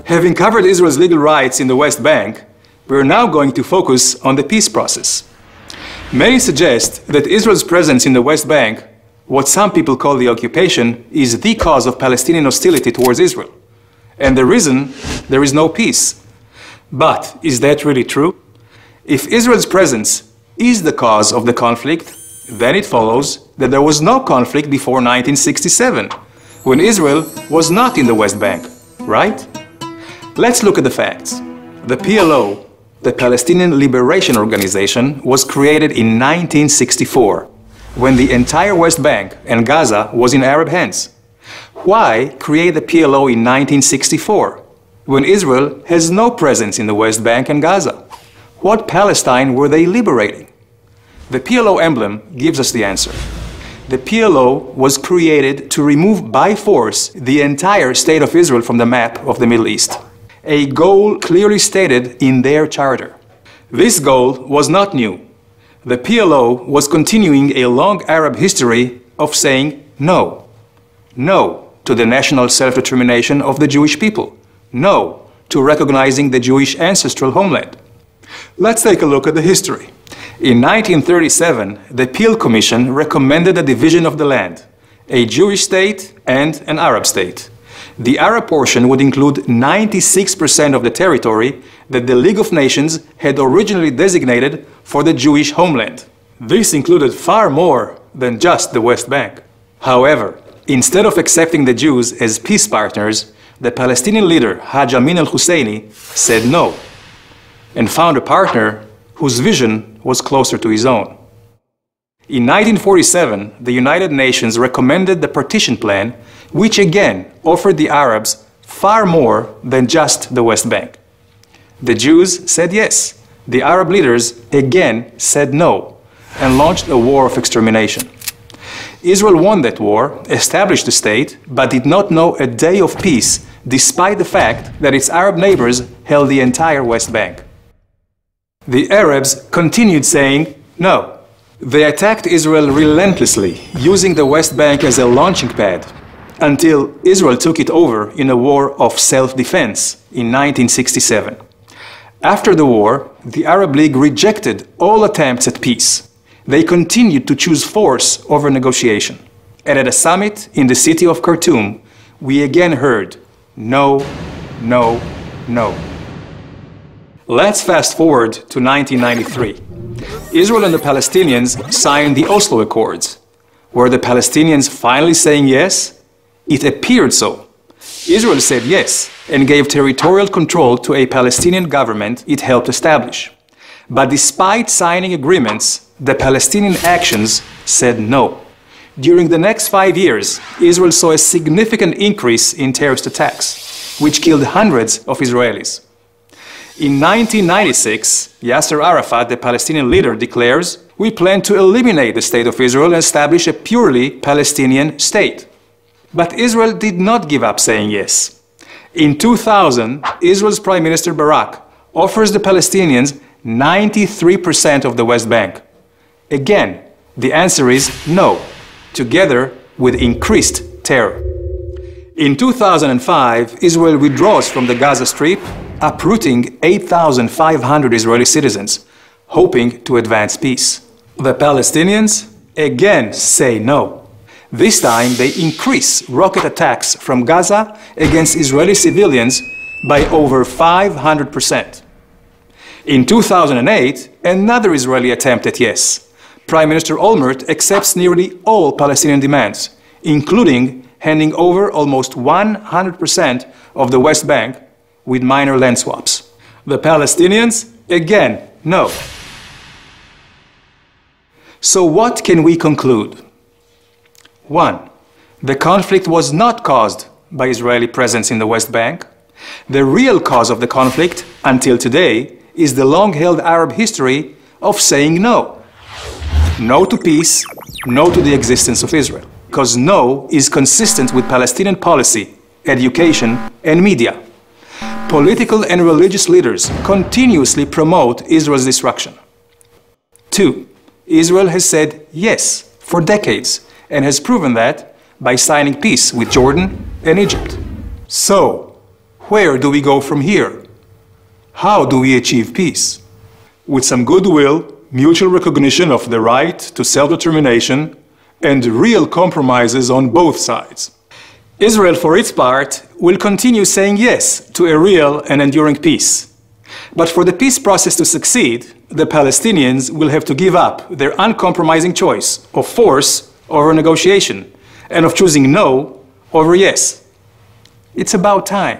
Having covered Israel's legal rights in the West Bank, we are now going to focus on the peace process. Many suggest that Israel's presence in the West Bank, what some people call the occupation, is the cause of Palestinian hostility towards Israel, and the reason there is no peace. But is that really true? If Israel's presence is the cause of the conflict, then it follows that there was no conflict before 1967, when Israel was not in the West Bank, right? Let's look at the facts. The PLO, the Palestinian Liberation Organization, was created in 1964, when the entire West Bank and Gaza was in Arab hands. Why create the PLO in 1964, when Israel has no presence in the West Bank and Gaza? What Palestine were they liberating? The PLO emblem gives us the answer. The PLO was created to remove by force the entire state of Israel from the map of the Middle East, a goal clearly stated in their charter. This goal was not new. The PLO was continuing a long Arab history of saying no. No to the national self-determination of the Jewish people. No to recognizing the Jewish ancestral homeland. Let's take a look at the history. In 1937, the Peel Commission recommended the division of the land, a Jewish state and an Arab state. The Arab portion would include 96% of the territory that the League of Nations had originally designated for the Jewish homeland. This included far more than just the West Bank. However, instead of accepting the Jews as peace partners, the Palestinian leader Haj Amin al-Husseini said no and found a partner whose vision was closer to his own. In 1947, the United Nations recommended the partition plan, which again offered the Arabs far more than just the West Bank. The Jews said yes. The Arab leaders again said no and launched a war of extermination. Israel won that war, established the state, but did not know a day of peace, despite the fact that its Arab neighbors held the entire West Bank. The Arabs continued saying no. They attacked Israel relentlessly, using the West Bank as a launching pad, until Israel took it over in a war of self-defense in 1967. After the war, the Arab League rejected all attempts at peace. They continued to choose force over negotiation. And at a summit in the city of Khartoum, we again heard no, no, no. Let's fast forward to 1993. Israel and the Palestinians signed the Oslo Accords. Were the Palestinians finally saying yes? It appeared so. Israel said yes and gave territorial control to a Palestinian government it helped establish. But despite signing agreements, the Palestinian actions said no. During the next 5 years, Israel saw a significant increase in terrorist attacks, which killed hundreds of Israelis. In 1996, Yasser Arafat, the Palestinian leader, declares, "We plan to eliminate the State of Israel and establish a purely Palestinian state." But Israel did not give up saying yes. In 2000, Israel's Prime Minister Barak offers the Palestinians 93% of the West Bank. Again, the answer is no, together with increased terror. In 2005, Israel withdraws from the Gaza Strip, uprooting 8,500 Israeli citizens, hoping to advance peace. The Palestinians again say no. This time they increase rocket attacks from Gaza against Israeli civilians by over 500%. In 2008, another Israeli attempt at yes. Prime Minister Olmert accepts nearly all Palestinian demands, including handing over almost 100% of the West Bank with minor land swaps. The Palestinians, again, no. So what can we conclude? 1. The conflict was not caused by Israeli presence in the West Bank. The real cause of the conflict, until today, is the long-held Arab history of saying no. No to peace, no to the existence of Israel. Because no is consistent with Palestinian policy, education, and media. Political and religious leaders continuously promote Israel's destruction. 2. Israel has said yes for decades and has proven that by signing peace with Jordan and Egypt. So, where do we go from here? How do we achieve peace? With some goodwill, mutual recognition of the right to self-determination, and real compromises on both sides. Israel, for its part, will continue saying yes to a real and enduring peace. But for the peace process to succeed, the Palestinians will have to give up their uncompromising choice of force over negotiation and of choosing no over yes. It's about time.